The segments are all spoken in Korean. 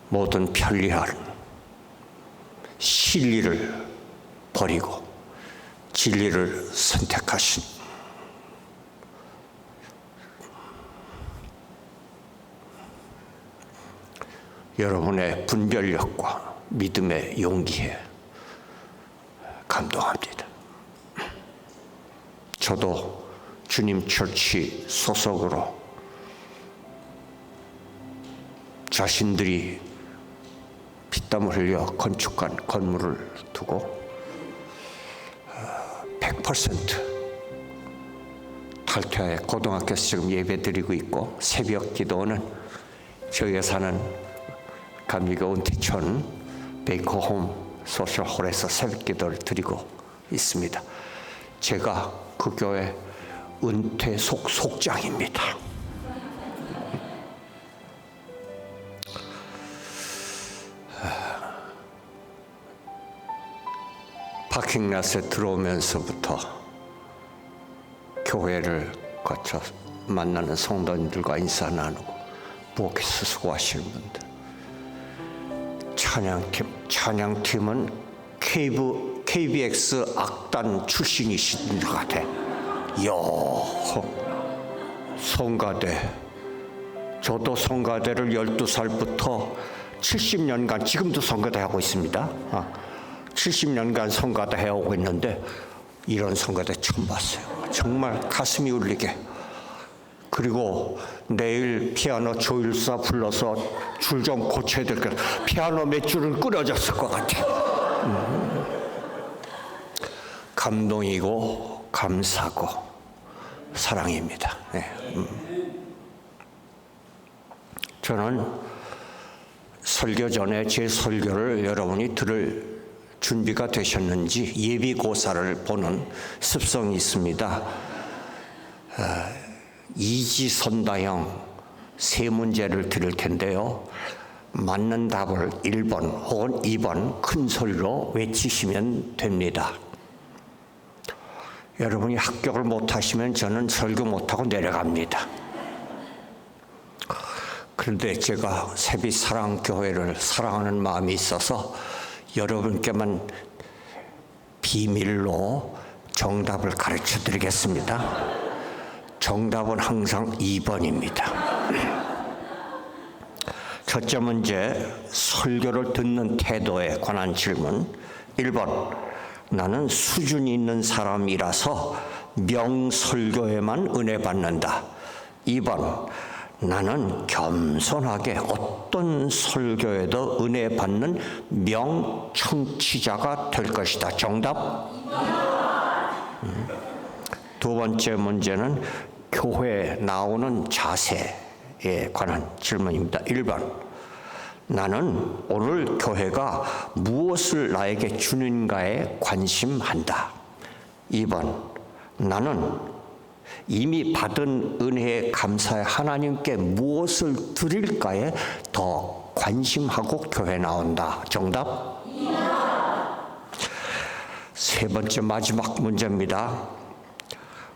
모든 편리한 실리를 버리고 진리를 선택하신 여러분의 분별력과 믿음의 용기에 감동합니다. 저도 주님 처치 소속으로 자신들이 피땀을 흘려 건축한 건물을 두고 100% 탈퇴하여 고등학교에서 지금 예배드리고 있고, 새벽 기도는 저희가 사는 감리교 은퇴촌 베이커홈 소셜홀에서 새벽 기도를 드리고 있습니다. 제가 그 교회 은퇴 속장입니다. 파킹랏에 들어오면서부터 교회를 거쳐 만나는 성도님들과 인사 나누고 부엌에서 수고하시는 분들, 찬양팀은 KBX 악단 출신이신 것 같아. 이야, 성가대. 저도 성가대를 12살부터 70년간, 지금도 성가대 하고 있습니다. 70년간 성가대 해오고 있는데 이런 성가대 처음 봤어요. 정말 가슴이 울리게. 그리고 내일 피아노 조율사 불러서 줄 좀 고쳐야 될 것 같아요. 피아노 몇 줄은 끊어졌을 것 같아요. 감동이고 감사고 사랑입니다. 네. 저는 설교 전에 제 설교를 여러분이 들을 준비가 되셨는지 예비고사를 보는 습성이 있습니다. 이지선다형 세 문제를 드릴 텐데요. 맞는 답을 1번 혹은 2번 큰 소리로 외치시면 됩니다. 여러분이 합격을 못하시면 저는 설교 못하고 내려갑니다. 그런데 제가 세빛사랑교회를 사랑하는 마음이 있어서 여러분께만 비밀로 정답을 가르쳐 드리겠습니다. 정답은 항상 2번입니다. 첫째 문제, 설교를 듣는 태도에 관한 질문. 1번, 나는 수준이 있는 사람이라서 명설교에만 은혜 받는다. 2번, 나는 겸손하게 어떤 설교에도 은혜 받는 명청취자가 될 것이다. 정답? 두 번째 문제는 교회에 나오는 자세에 관한 질문입니다. 1번, 나는 오늘 교회가 무엇을 나에게 주는가에 관심한다. 2번, 나는 이미 받은 은혜에 감사해 하나님께 무엇을 드릴까에 더 관심하고 교회에 나온다. 정답? 세 번째 마지막 문제입니다.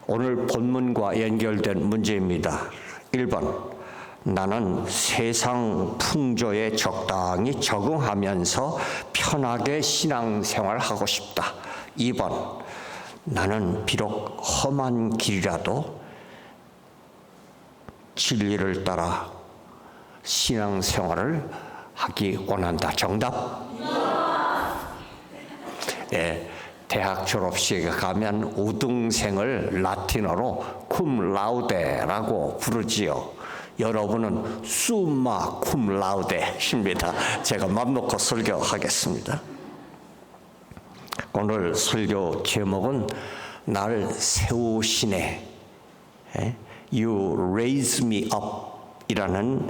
오늘 본문과 연결된 문제입니다. 1번, 나는 세상 풍조에 적당히 적응하면서 편하게 신앙생활하고 싶다. 2번, 나는 비록 험한 길이라도 진리를 따라 신앙생활을 하기 원한다. 정답? 네, 대학 졸업식에 가면 우등생을 라틴어로 쿰라우데라고 부르지요. 여러분은 숨마 쿰라우데십니다. 제가 맘 놓고 설교하겠습니다. 오늘 설교 제목은 날 세우시네, You raise me up 이라는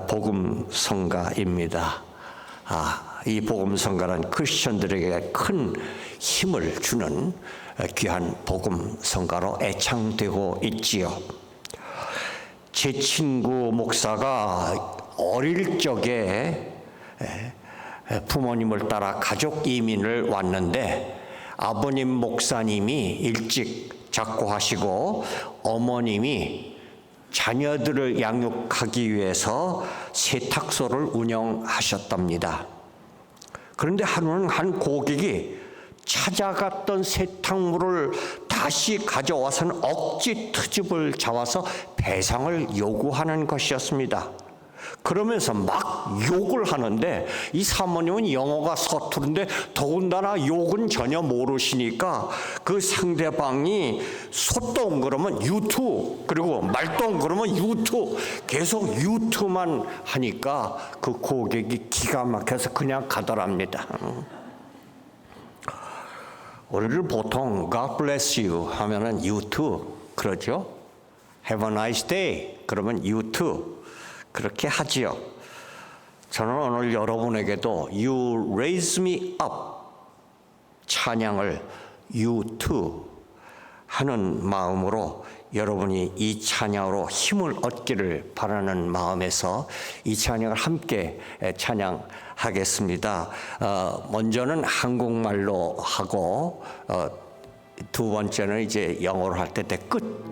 복음성가입니다. 이 복음성가는 크리스천들에게 큰 힘을 주는 귀한 복음성가로 애창되고 있지요. 제 친구 목사가 어릴 적에 부모님을 따라 가족 이민을 왔는데 아버님 목사님이 일찍 작고하시고 어머님이 자녀들을 양육하기 위해서 세탁소를 운영하셨답니다. 그런데 하루는 한 고객이 찾아갔던 세탁물을 다시 가져와서는 억지 트집을 잡아서 배상을 요구하는 것이었습니다. 그러면서 막 욕을 하는데 이 사모님은 영어가 서투른데 더군다나 욕은 전혀 모르시니까 그 상대방이 소똥 그러면 유투, 그리고 말똥 그러면 유투, 계속 유투만 하니까 그 고객이 기가 막혀서 그냥 가더랍니다. 우리를 보통 God bless you 하면은 you too 그러죠. Have a nice day 그러면 you too 그렇게 하지요. 저는 오늘 여러분에게도 You raise me up 찬양을 You too 하는 마음으로 여러분이 이 찬양으로 힘을 얻기를 바라는 마음에서 이 찬양을 함께 찬양하겠습니다. 먼저는 한국말로 하고 두 번째는 이제 영어로 할 때 끝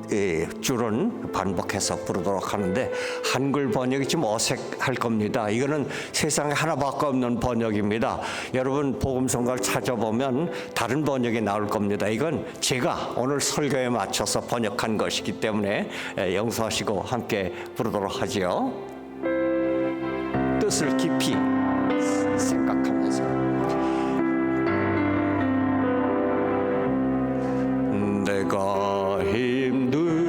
줄은 반복해서 부르도록 하는데 한글 번역이 좀 어색할 겁니다. 이거는 세상에 하나밖에 없는 번역입니다. 여러분 복음성가를 찾아보면 다른 번역이 나올 겁니다. 이건 제가 오늘 설교에 맞춰서 번역한 것이기 때문에 용서하시고 함께 부르도록 하지요. 뜻을 깊이 생각하면서 내가 힘들고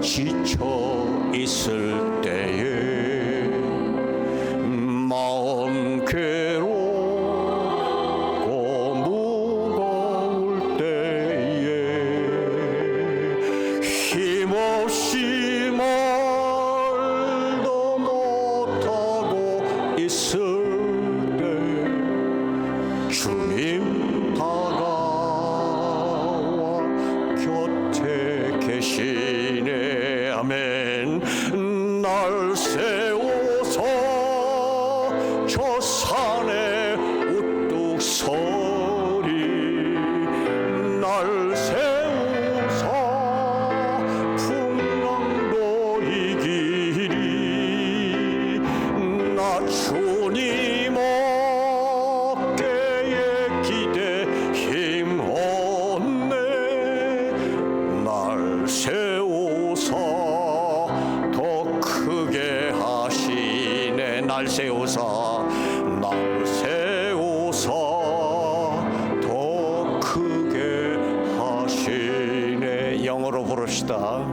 지쳐 있을 때에 마음 괴롭고 무거울 때에 힘없이 말도 못하고 있을 때 주님 계시네. 아멘. 날 세워서 저 산에 우뚝 서리 날 세워서 풍랑도 이기리 나 주님 어깨에 기대 힘없네 날 세워서 더 크게 하시네 날 세워서 더 크게 하시네 영어로 부릅시다.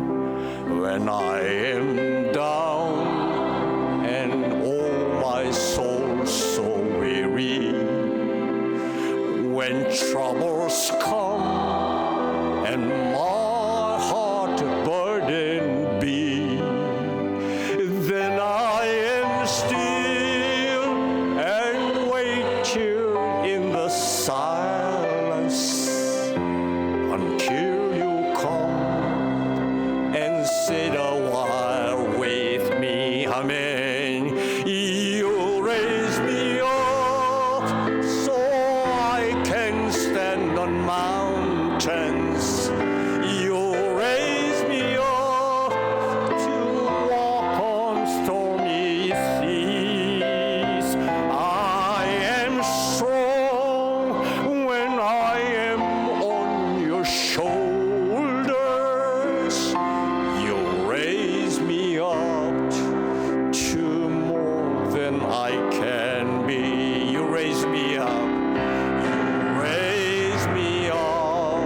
When I am down and all my soul so weary when troubles come and my heart burden be, then I am still and wait here in the silence until you come and sit a while with me. Amen. You raise me up so I can stand on mountains. You raise me up to walk on stormy seas. I am strong when I am on your shoulders. You raise me up to more than I can be. You raise me up. You raise me up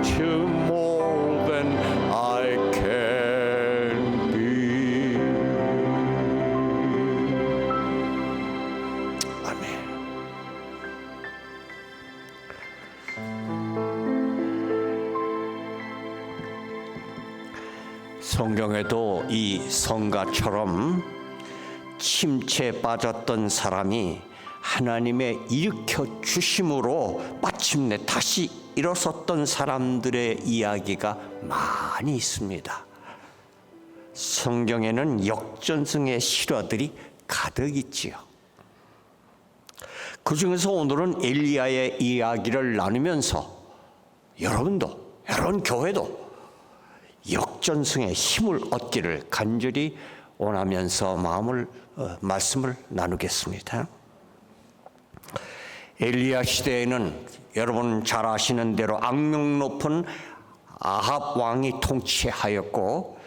to more than I can be. 아멘. 성경에도 이 성가처럼 침체에 빠졌던 사람이 하나님의 일으켜 주심으로 마침내 다시 일어섰던 사람들의 이야기가 많이 있습니다. 성경에는 역전승의 실화들이 가득 있지요. 그중에서 오늘은 엘리야의 이야기를 나누면서 여러분 교회도 역전승의 힘을 얻기를 간절히 원하면서 말씀을 나누겠습니다. 엘리야 시대에는 여러분 잘 아시는 대로 악명 높은 아합 왕이 통치하였고,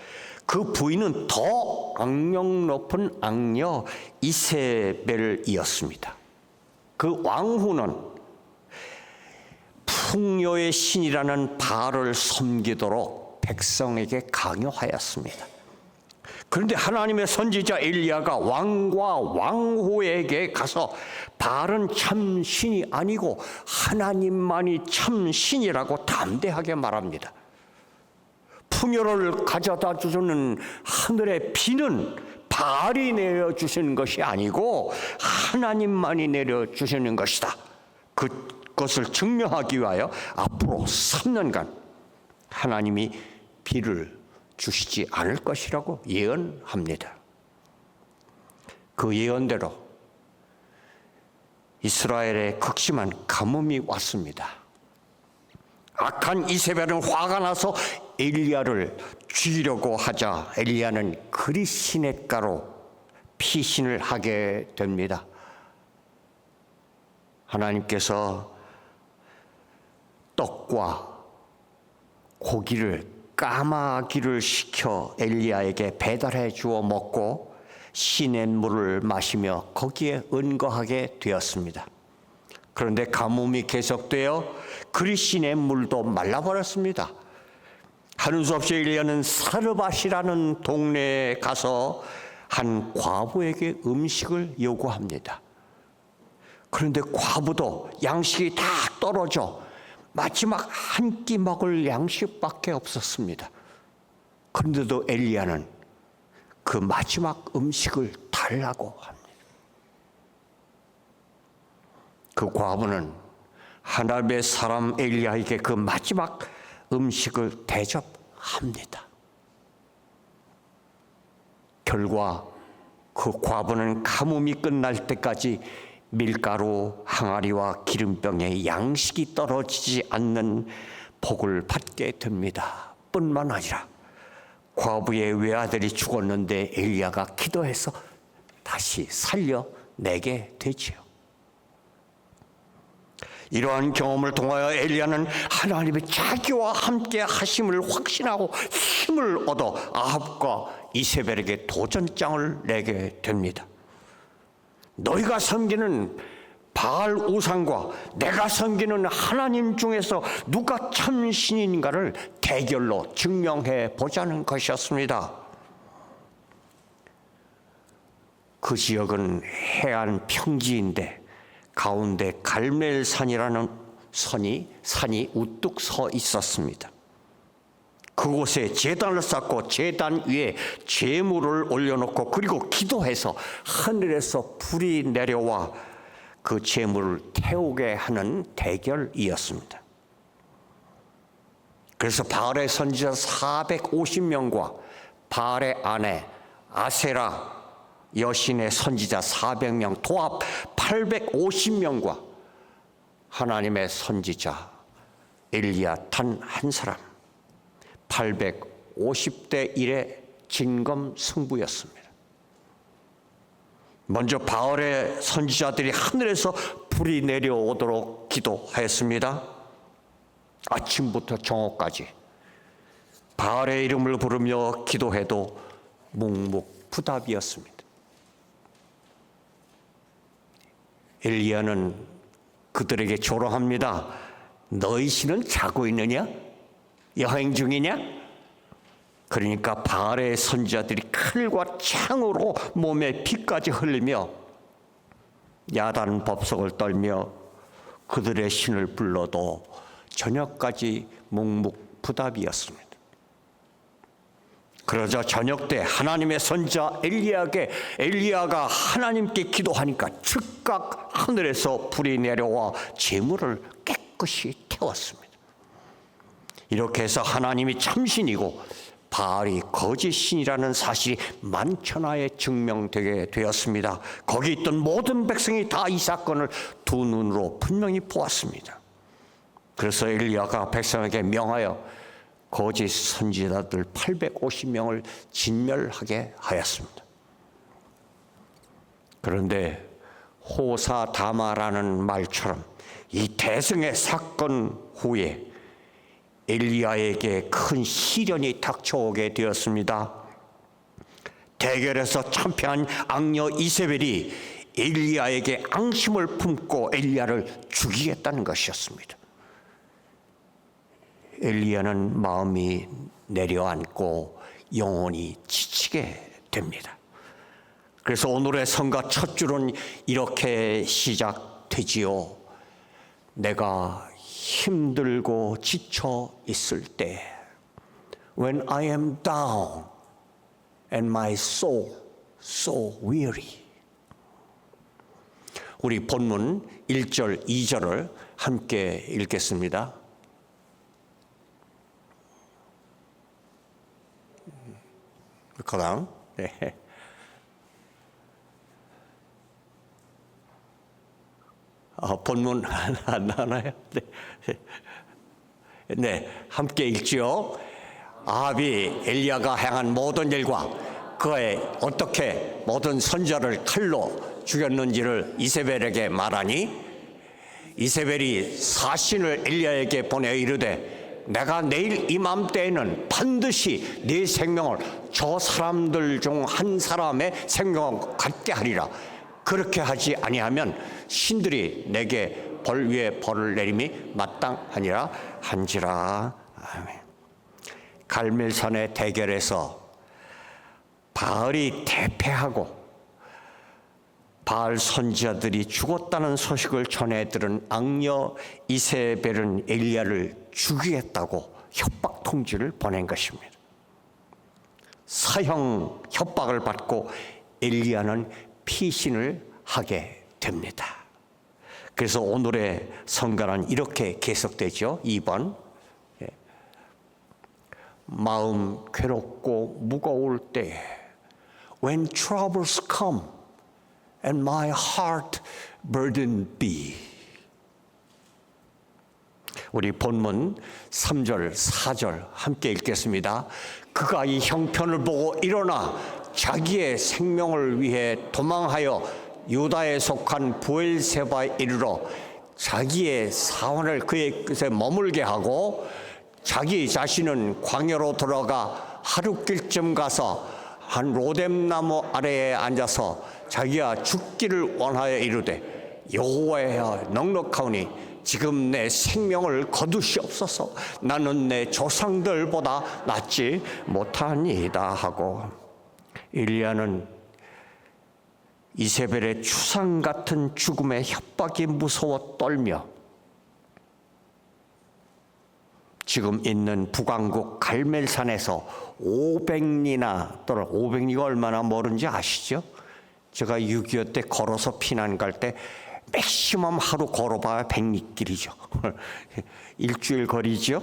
그 부인은 더 악명 높은 악녀 이세벨이었습니다. 그 왕후는 풍요의 신이라는 바알을 섬기도록 백성에게 강요하였습니다. 그런데 하나님의 선지자 엘리야가 왕과 왕후에게 가서 바알은 참 신이 아니고 하나님만이 참 신이라고 담대하게 말합니다. 풍요를 가져다 주는 하늘의 비는 바알이 내려주시는 것이 아니고 하나님만이 내려주시는 것이다. 그것을 증명하기 위하여 앞으로 3년간 하나님이 비를 주시지 않을 것이라고 예언합니다. 그 예언대로 이스라엘에 극심한 가뭄이 왔습니다. 악한 이세벨은 화가 나서 엘리야를 죽이려고 하자 엘리야는 그리시네가로 피신을 하게 됩니다. 하나님께서 떡과 고기를 까마귀를 시켜 엘리야에게 배달해 주어 먹고 시냇물을 마시며 거기에 은거하게 되었습니다. 그런데 가뭄이 계속되어 그리시네 물도 말라버렸습니다. 하는 수 없이 엘리야는 사르밧이라는 동네에 가서 한 과부에게 음식을 요구합니다. 그런데 과부도 양식이 다 떨어져 마지막 한 끼 먹을 양식밖에 없었습니다. 그런데도 엘리야는 그 마지막 음식을 달라고 합니다. 그 과부는 하나님의 사람 엘리야에게 그 마지막 음식을 대접합니다. 결과 그 과부는 가뭄이 끝날 때까지 밀가루, 항아리와 기름병에 양식이 떨어지지 않는 복을 받게 됩니다. 뿐만 아니라 과부의 외아들이 죽었는데 엘리야가 기도해서 다시 살려내게 되지요. 이러한 경험을 통하여 엘리야는 하나님의 자기와 함께 하심을 확신하고 힘을 얻어 아합과 이세벨에게 도전장을 내게 됩니다. 너희가 섬기는 바알 우상과 내가 섬기는 하나님 중에서 누가 참 신인가를 대결로 증명해 보자는 것이었습니다. 그 지역은 해안 평지인데 가운데 갈멜산이라는 산이 우뚝 서 있었습니다. 그곳에 제단을 쌓고 제단 위에 제물을 올려놓고 그리고 기도해서 하늘에서 불이 내려와 그 제물을 태우게 하는 대결이었습니다. 그래서 바알의 선지자 450명과 바알의 아내 아세라 여신의 선지자 400명 도합 850명과 하나님의 선지자 엘리야 단 한 사람 850대 1의 진검승부였습니다. 먼저 바알의 선지자들이 하늘에서 불이 내려오도록 기도하였습니다. 아침부터 정오까지 바알의 이름을 부르며 기도해도 묵묵부답이었습니다. 엘리야는 그들에게 조롱합니다. 너희 신은 자고 있느냐? 여행 중이냐? 그러니까 바알의 선지자들이 칼과 창으로 몸에 피까지 흘리며 야단 법석을 떨며 그들의 신을 불러도 저녁까지 묵묵부답이었습니다. 그러자 저녁 때 하나님의 선지자 엘리야가 하나님께 기도하니까 즉각 하늘에서 불이 내려와 제물을 깨끗이 태웠습니다. 이렇게 해서 하나님이 참신이고 바알이 거짓 신이라는 사실이 만천하에 증명되게 되었습니다. 거기 있던 모든 백성이 다 이 사건을 두 눈으로 분명히 보았습니다. 그래서 엘리야가 백성에게 명하여 거짓 선지자들 850명을 진멸하게 하였습니다. 그런데 호사다마라는 말처럼 이 대승의 사건 후에 엘리야에게 큰 시련이 닥쳐오게 되었습니다. 대결에서 참패한 악녀 이세벨이 엘리야에게 앙심을 품고 엘리야를 죽이겠다는 것이었습니다. 엘리야는 마음이 내려앉고 영혼이 지치게 됩니다. 그래서 오늘의 성가 첫 줄은 이렇게 시작되지요. 내가 힘들고 지쳐 있을 때, When I am down and my soul so weary. 우리 본문 1절, 2절을 함께 읽겠습니다. 그다음, 네. 본문 안 나와요? 네, 함께 읽지요. 아합이 엘리야가 행한 모든 일과 그의 어떻게 모든 선지자를 칼로 죽였는지를 이세벨에게 말하니 이세벨이 사신을 엘리야에게 보내 이르되 내가 내일 이맘때에는 반드시 네 생명을 저 사람들 중 한 사람의 생명을 갖게 하리라. 그렇게 하지 아니하면 신들이 내게 벌 위에 벌을 내림이 마땅하니라 한지라. 아멘. 갈멜산의 대결에서 바알이 대패하고 바알 선지자들이 죽었다는 소식을 전해 들은 악녀 이세벨은 엘리야를 죽이겠다고 협박 통지를 보낸 것입니다. 사형 협박을 받고 엘리야는 피신을 하게 됩니다. 그래서 오늘의 성가는 이렇게 계속되죠. 2번. 마음 괴롭고 무거울 때 When troubles come and my heart burdened be. 우리 본문 3절, 4절 함께 읽겠습니다. 그가 이 형편을 보고 일어나 자기의 생명을 위해 도망하여 유다에 속한 브엘세바에 이르러 자기의 사원을 그의 끝에 머물게 하고 자기 자신은 광야로 들어가 하룻길쯤 가서 한 로뎀나무 아래에 앉아서 자기가 죽기를 원하여 이르되 여호와여 넉넉하오니 지금 내 생명을 거두시옵소서. 나는 내 조상들보다 낫지 못하니이다 하고 엘리야는 이세벨의 추상 같은 죽음의 협박이 무서워 떨며 지금 있는 북왕국 갈멜산에서 500리나 또는 500리가 얼마나 멀은지 아시죠? 제가 6.25 때 걸어서 피난 갈 때 맥시멈 하루 걸어봐야 100리길이죠. 일주일 거리죠.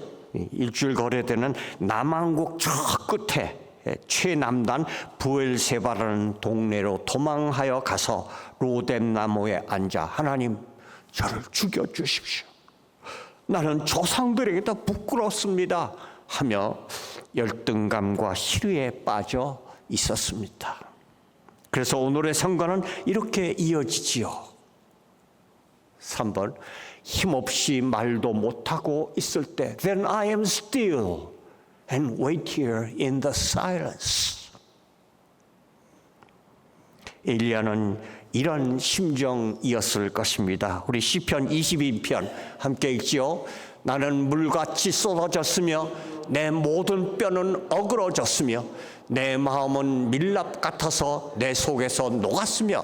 일주일 거리에 되는 남왕국 저 끝에 최남단 브엘세바라는 동네로 도망하여 가서 로뎀나무에 앉아 하나님 저를 죽여주십시오. 나는 조상들에게 더 부끄럽습니다 하며 열등감과 희류에 빠져 있었습니다. 그래서 오늘의 성가는 이렇게 이어지지요. 3번 힘없이 말도 못하고 있을 때 Then I am still and wait here in the silence. 엘리야는 이런 심정이었을 것입니다. 우리 시편 22편 함께 읽지요. 나는 물같이 쏟아졌으며 내 모든 뼈는 어그러졌으며 내 마음은 밀랍 같아서 내 속에서 녹았으며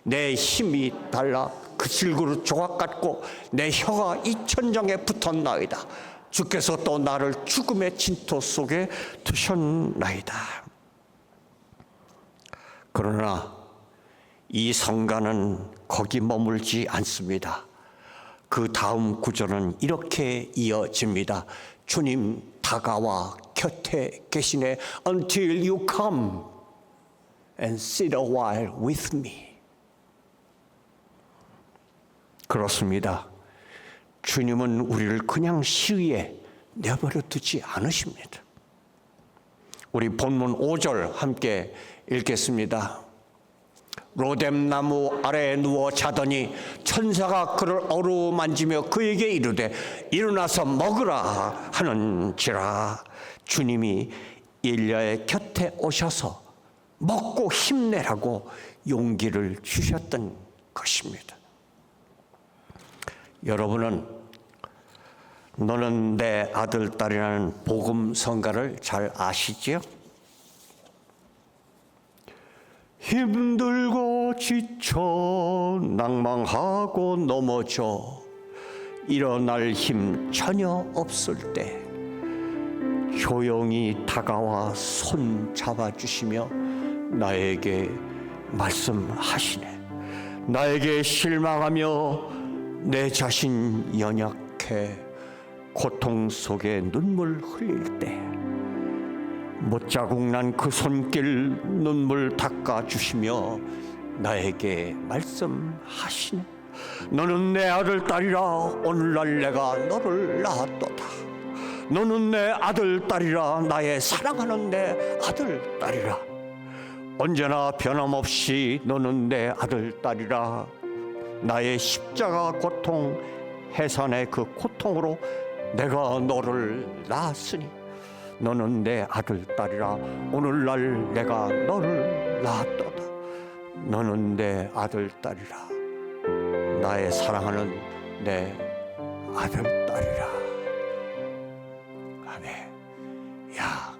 내 힘이 달라 그칠그릇 조각 같고 내 혀가 이천장에 붙었나이다. 주께서 또 나를 죽음의 진토 속에 두셨나이다. 그러나 이 성가는 거기 머물지 않습니다. 그 다음 구절은 이렇게 이어집니다. 주님 다가와 곁에 계시네. Until you come and sit a while with me. 그렇습니다. 주님은 우리를 그냥 시위에 내버려 두지 않으십니다. 우리 본문 5절 함께 읽겠습니다. 로뎀나무 아래에 누워 자더니 천사가 그를 어루만지며 그에게 이르되 일어나서 먹으라 하는지라. 주님이 엘리야의 곁에 오셔서 먹고 힘내라고 용기를 주셨던 것입니다. 여러분은 너는 내 아들 딸이라는 복음 성가를 잘 아시지요? 힘들고 지쳐 낭망하고 넘어져 일어날 힘 전혀 없을 때 조용히 다가와 손 잡아주시며 나에게 말씀하시네. 나에게 실망하며 내 자신 연약해 고통 속에 눈물 흘릴 때 못자국 난 그 손길 눈물 닦아주시며 나에게 말씀하시네. 너는 내 아들 딸이라 오늘날 내가 너를 낳았도다. 너는 내 아들 딸이라 나의 사랑하는 내 아들 딸이라. 언제나 변함없이 너는 내 아들 딸이라. 나의 십자가 고통 해산의 그 고통으로 내가 너를 낳았으니 너는 내 아들 딸이라. 오늘날 내가 너를 낳았도다. 너는 내 아들 딸이라. 나의 사랑하는 내 아들 딸이라. 아멘. 야,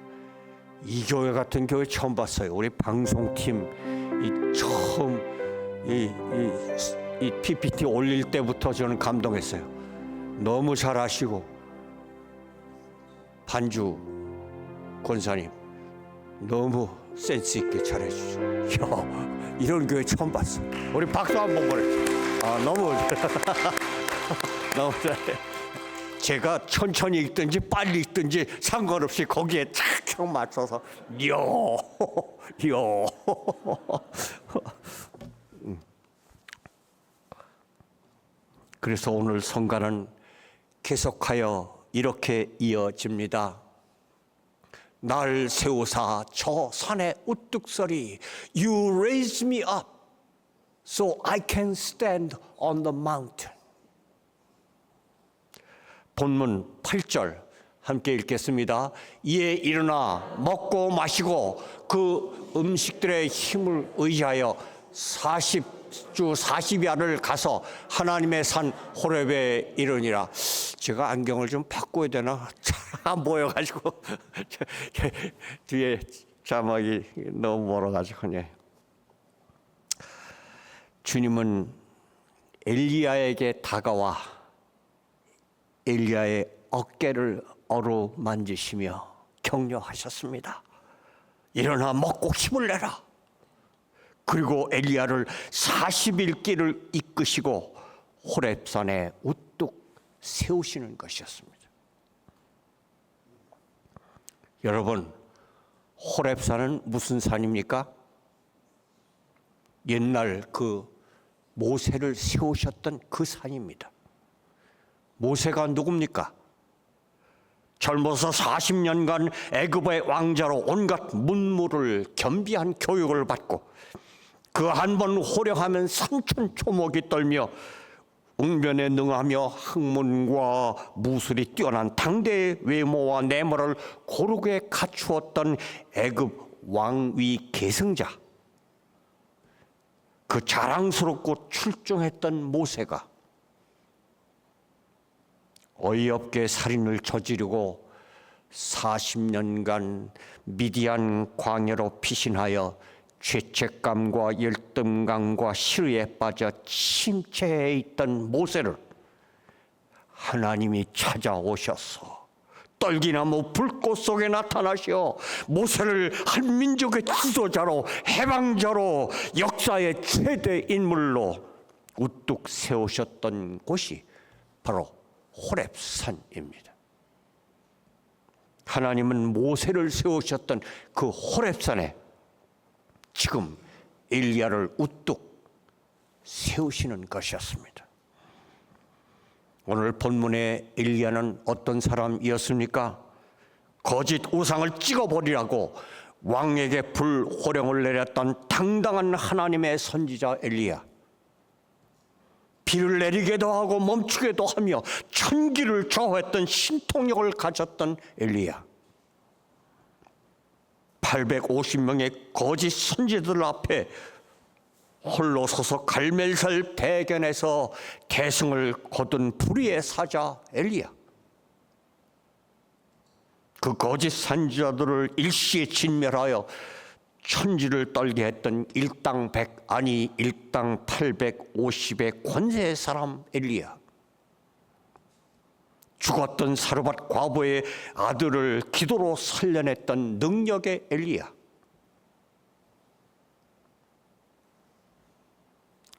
이 교회 같은 교회 처음 봤어요. 우리 방송팀 처음 이 PPT 올릴 때부터 저는 감동했어요. 너무 잘하시고 반주 권사님 너무 센스 있게 잘해주죠. 야, 이런 교회 처음 봤어. 우리 박수 한번 보내주세요. 너무 너무 잘해. 제가 천천히 읽든지 빨리 읽든지 상관없이 거기에 착착 맞춰서 요. 그래서 오늘 성가는 계속하여 이렇게 이어집니다. 날 세우사 저 산에 우뚝 서리. You raise me up so I can stand on the mountain. 본문 8절 함께 읽겠습니다. 이에 일어나 먹고 마시고 그 음식들의 힘을 의지하여 40주 40야를 가서 하나님의 산 호렙에 이르니라. 제가 안경을 좀 바꿔야 되나? 잘 안 보여가지고 뒤에 자막이 너무 멀어가지고. 주님은 엘리야에게 다가와 엘리야의 어깨를 어루만지시며 격려하셨습니다. 일어나 먹고 힘을 내라. 그리고 엘리야를 40일 길을 이끄시고 호렙산에 우뚝 세우시는 것이었습니다. 여러분, 호렙산은 무슨 산입니까? 옛날 그 모세를 세우셨던 그 산입니다. 모세가 누굽니까? 젊어서 40년간 애굽의 왕자로 온갖 문무를 겸비한 교육을 받고 그 한 번 호령하면 산천초목이 떨며 웅변에 능하며 학문과 무술이 뛰어난 당대의 외모와 내모를 고르게 갖추었던 애굽 왕위 계승자, 그 자랑스럽고 출중했던 모세가 어이없게 살인을 저지르고 40년간 미디안 광야로 피신하여 죄책감과 열등감과 시루에 빠져 침체해 있던 모세를 하나님이 찾아오셔서 떨기나무 불꽃 속에 나타나시어 모세를 한 민족의 지도자로 해방자로 역사의 최대 인물로 우뚝 세우셨던 곳이 바로 호렙산입니다. 하나님은 모세를 세우셨던 그 호렙산에 지금 엘리야를 우뚝 세우시는 것이었습니다. 오늘 본문의 엘리야는 어떤 사람이었습니까? 거짓 우상을 찍어버리라고 왕에게 불호령을 내렸던 당당한 하나님의 선지자 엘리야. 비를 내리게도 하고 멈추게도 하며 천기를 좌우했던 신통력을 가졌던 엘리야. 850명의 거짓 선지자들 앞에 홀로 서서 갈멜살 대견에서 대승을 거둔 불의의 사자 엘리야. 그 거짓 선지자들을 일시에 진멸하여 천지를 떨게 했던 일당 100 아니 일당 850의 권세의 사람 엘리야. 죽었던 사르밧 과부의 아들을 기도로 살려냈던 능력의 엘리야.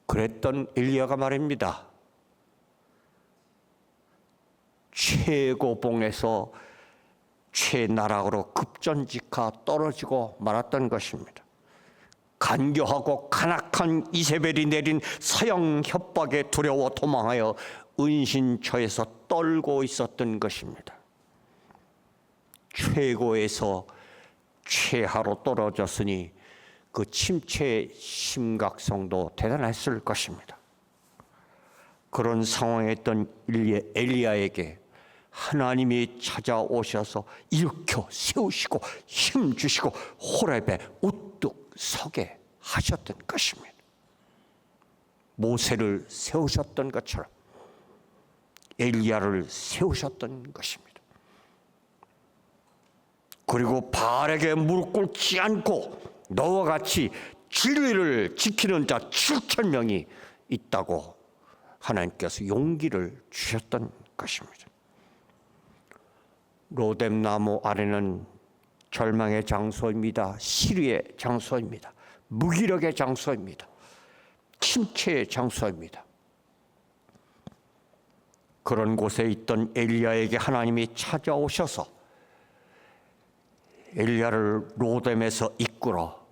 그랬던 엘리야가 말입니다. 최고봉에서 최나락으로 급전직하 떨어지고 말았던 것입니다. 간교하고 간악한 이세벨이 내린 서형 협박에 두려워 도망하여 은신처에서 떨고 있었던 것입니다. 최고에서 최하로 떨어졌으니 그 침체의 심각성도 대단했을 것입니다. 그런 상황에 있던 엘리야에게 하나님이 찾아오셔서 일으켜 세우시고 힘 주시고 호렙에 우뚝 서게 하셨던 것입니다. 모세를 세우셨던 것처럼 엘리야를 세우셨던 것입니다. 그리고 바알에게 무릎 꿇지 않고 너와 같이 진리를 지키는 자 7,000명이 있다고 하나님께서 용기를 주셨던 것입니다. 로뎀나무 아래는 절망의 장소입니다. 시리의 장소입니다. 무기력의 장소입니다. 침체의 장소입니다. 그런 곳에 있던 엘리야에게 하나님이 찾아오셔서 엘리야를 로뎀에서 이끌어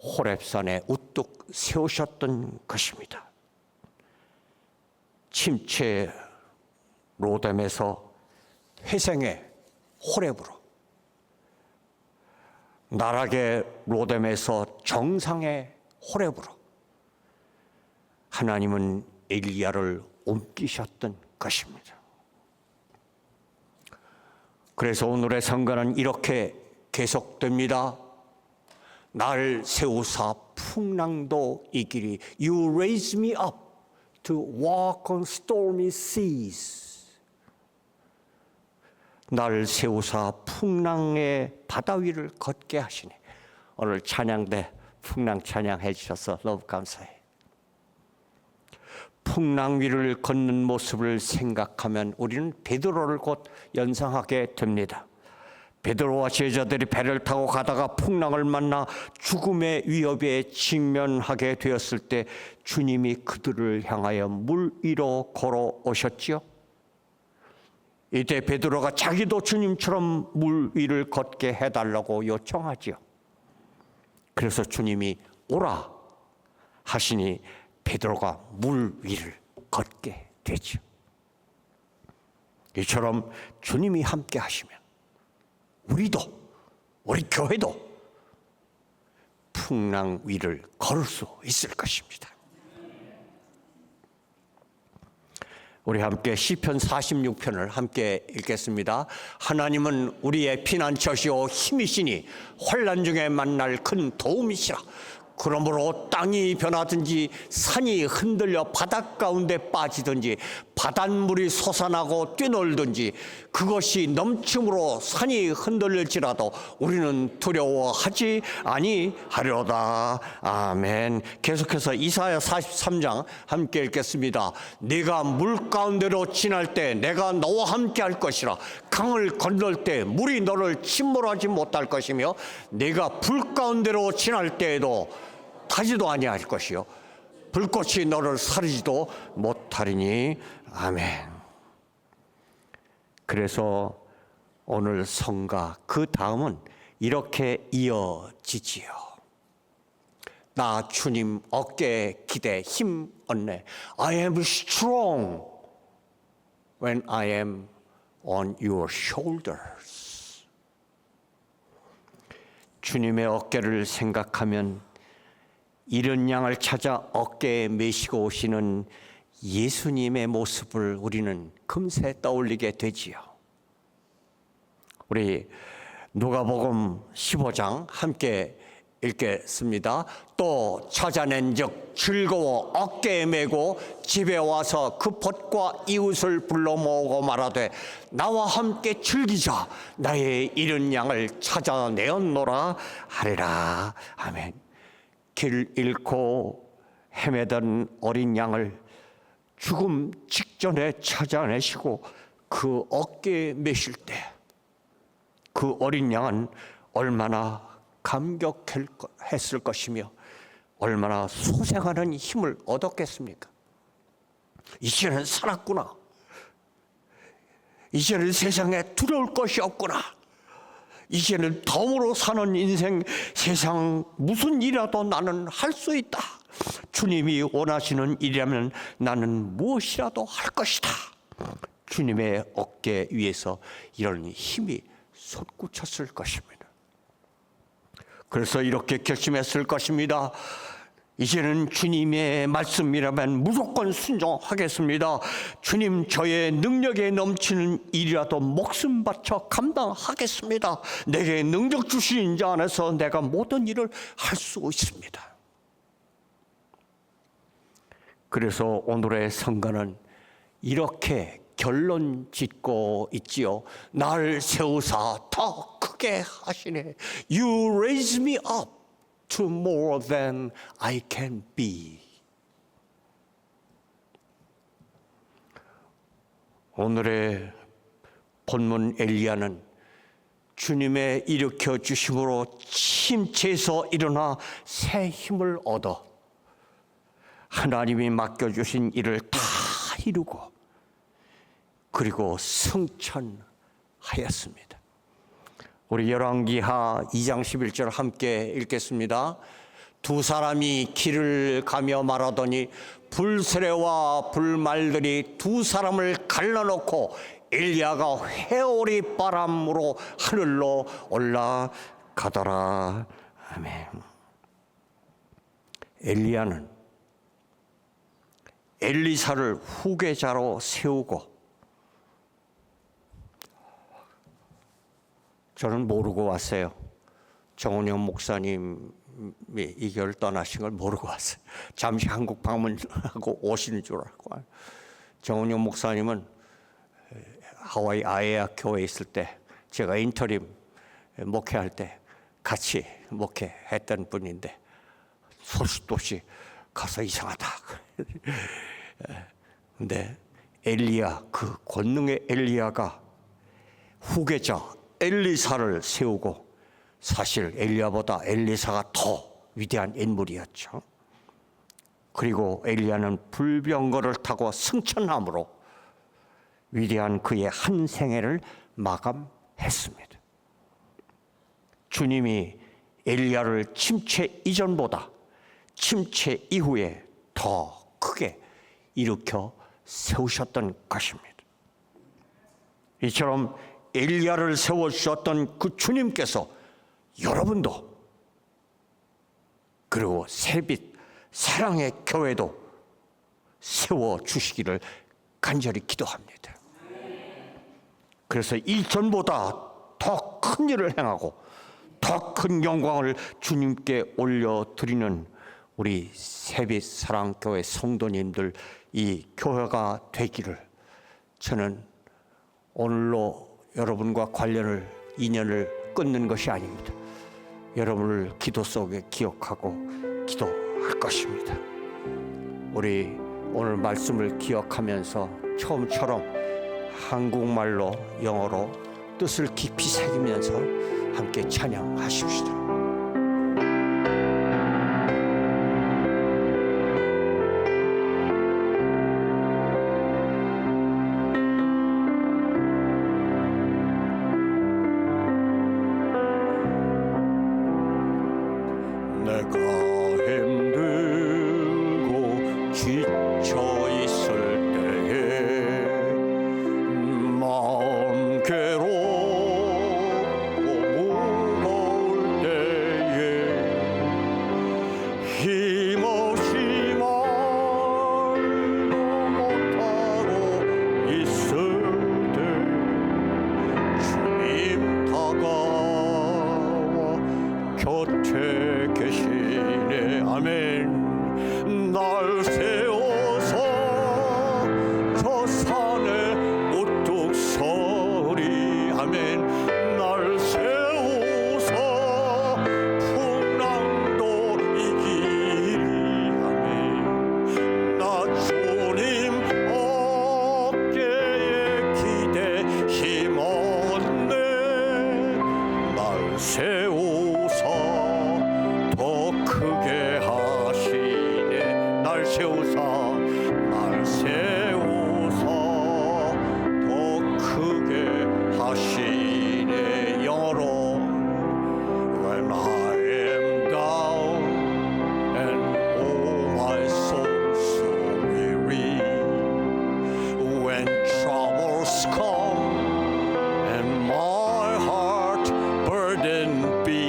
호렙산에 우뚝 세우셨던 것입니다. 침체 로뎀에서 회생의 호렙으로, 나락의 로뎀에서 정상의 호렙으로 하나님은 엘리야를 옮기셨던 것입니다. 그래서 오늘의 선거는 이렇게 계속됩니다. 날 세우사 풍랑도 이기리. You raise me up to walk on stormy seas. 날 세우사 풍랑의 바다 위를 걷게 하시니. 오늘 찬양대 풍랑 찬양해 주셔서 너무 감사해요. 풍랑 위를 걷는 모습을 생각하면 우리는 베드로를 곧 연상하게 됩니다. 베드로와 제자들이 배를 타고 가다가 풍랑을 만나 죽음의 위협에 직면하게 되었을 때 주님이 그들을 향하여 물 위로 걸어오셨지요. 이때 베드로가 자기도 주님처럼 물 위를 걷게 해달라고 요청하지요. 그래서 주님이 오라 하시니 베드로가 물 위를 걷게 되죠. 이처럼 주님이 함께 하시면 우리도, 우리 교회도 풍랑 위를 걸을 수 있을 것입니다. 우리 함께 시편 46편을 함께 읽겠습니다. 하나님은 우리의 피난처시오 힘이시니 환난 중에 만날 큰 도움이시라. 그러므로 땅이 변하든지 산이 흔들려 바닷 가운데 빠지든지 바닷물이 솟아나고 뛰놀든지 그것이 넘침으로 산이 흔들릴지라도 우리는 두려워하지 아니하려다. 아멘. 계속해서 이사야 43장 함께 읽겠습니다. 네가 물 가운데로 지날 때 내가 너와 함께 할 것이라. 강을 건널 때 물이 너를 침몰하지 못할 것이며 네가 불 가운데로 지날 때에도 타지도 아니할 것이요 불꽃이 너를 사르지도 못하리니. 아멘. 그래서 오늘 성가 그 다음은 이렇게 이어지지요. 나 주님 어깨에 기대 힘 얻네. I am strong when I am on your shoulders. 주님의 어깨를 생각하면 이른 양을 찾아 어깨에 메시고 오시는 예수님의 모습을 우리는 금세 떠올리게 되지요. 우리 누가복음 15장 함께 읽겠습니다. 또 찾아낸즉 즐거워 어깨에 메고 집에 와서 그 벗과 이웃을 불러 모으고 말하되 나와 함께 즐기자. 나의 잃은 양을 찾아내었노라 하리라. 아멘. 길 잃고 헤매던 어린 양을 죽음 직전에 찾아내시고 그 어깨에 메실 때 그 어린 양은 얼마나 감격했을 것이며 얼마나 소생하는 힘을 얻었겠습니까? 이제는 살았구나. 이제는 세상에 두려울 것이 없구나. 이제는 덤으로 사는 인생, 세상 무슨 일이라도 나는 할 수 있다. 주님이 원하시는 일이라면 나는 무엇이라도 할 것이다. 주님의 어깨 위에서 이런 힘이 솟구쳤을 것입니다. 그래서 이렇게 결심했을 것입니다. 이제는 주님의 말씀이라면 무조건 순종하겠습니다. 주님, 저의 능력에 넘치는 일이라도 목숨 바쳐 감당하겠습니다. 내게 능력 주신 자 안에서 내가 모든 일을 할 수 있습니다. 그래서 오늘의 성가는 이렇게 결론 짓고 있지요. 날 세우사 더 크게 하시네. You raise me up to more than I can be. 오늘의 본문 엘리야는 주님의 일으켜 주심으로 침체에서 일어나 새 힘을 얻어 하나님이 맡겨주신 일을 다 이루고 그리고 승천하였습니다. 우리 열왕기하 2장 11절 함께 읽겠습니다. 두 사람이 길을 가며 말하더니 불세례와 불말들이 두 사람을 갈라놓고 엘리야가 회오리 바람으로 하늘로 올라가더라. 아멘. 엘리야는 엘리사를 후계자로 세우고 저는 모르고 왔어요. 정은영 목사님이 이 교회를 떠나신 걸 모르고 왔어요. 잠시 한국 방문하고 오시는 줄 알고. 정은영 목사님은 하와이 아에아 교회에 있을 때 제가 인터림 목회할 때 같이 목회했던 분인데 소식도 없이 가서 이상하다. 근데 엘리야, 그 권능의 엘리야가 후계자 엘리사를 세우고 사실 엘리야보다 엘리사가 더 위대한 인물이었죠. 그리고 엘리야는 불병거를 타고 승천함으로 위대한 그의 한 생애를 마감했습니다. 주님이 엘리야를 침체 이전보다 침체 이후에 더 크게 일으켜 세우셨던 것입니다. 이처럼 엘리야를 세워주셨던 그 주님께서 여러분도 그리고 새빛 사랑의 교회도 세워주시기를 간절히 기도합니다. 그래서 이전보다 더 큰 일을 행하고 더 큰 영광을 주님께 올려드리는 우리 새빛 사랑교회 성도님들 이 교회가 되기를 저는 오늘로 여러분과 관련을 인연을 끊는 것이 아닙니다. 여러분을 기도 속에 기억하고 기도할 것입니다. 우리 오늘 말씀을 기억하면서 처음처럼 한국말로 영어로 뜻을 깊이 새기면서 함께 찬양하십시다. 지쳐 있을 때에 마음 괴롭고 무거울 때에 힘없이 말도 못하고 있을 때 주님 다가와 곁에 계시네. 아멘. 날 세워서 저 산에 우뚝 서리. 아멘. 날 세워서 풍랑도 이기리. 아멘. 나 주님 어깨에 기대 힘없네. 날 세우사 더 크게 하시네. 날 세우사 더 크게 하시네. 영어로 When I am down and oh my soul so weary, when troubles come and my heart burdened be,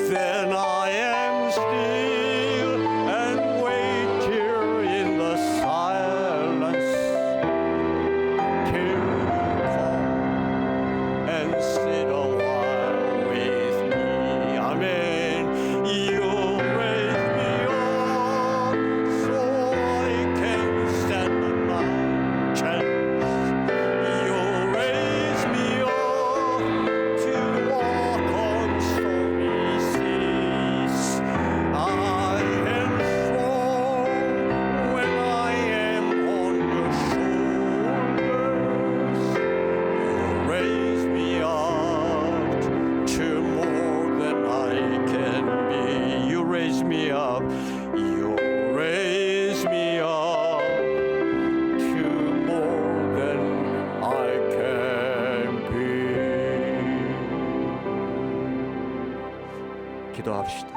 then I am still and wait here in the silence till you come and sit a while with me. Amen. You raise me up so I can stand on my chance. You raise me up to walk on stormy seas. I am strong when I am on your shoulders. You raise me up to more than I can be. You raise me up. You raise me up to more than I can be. 기도합시다.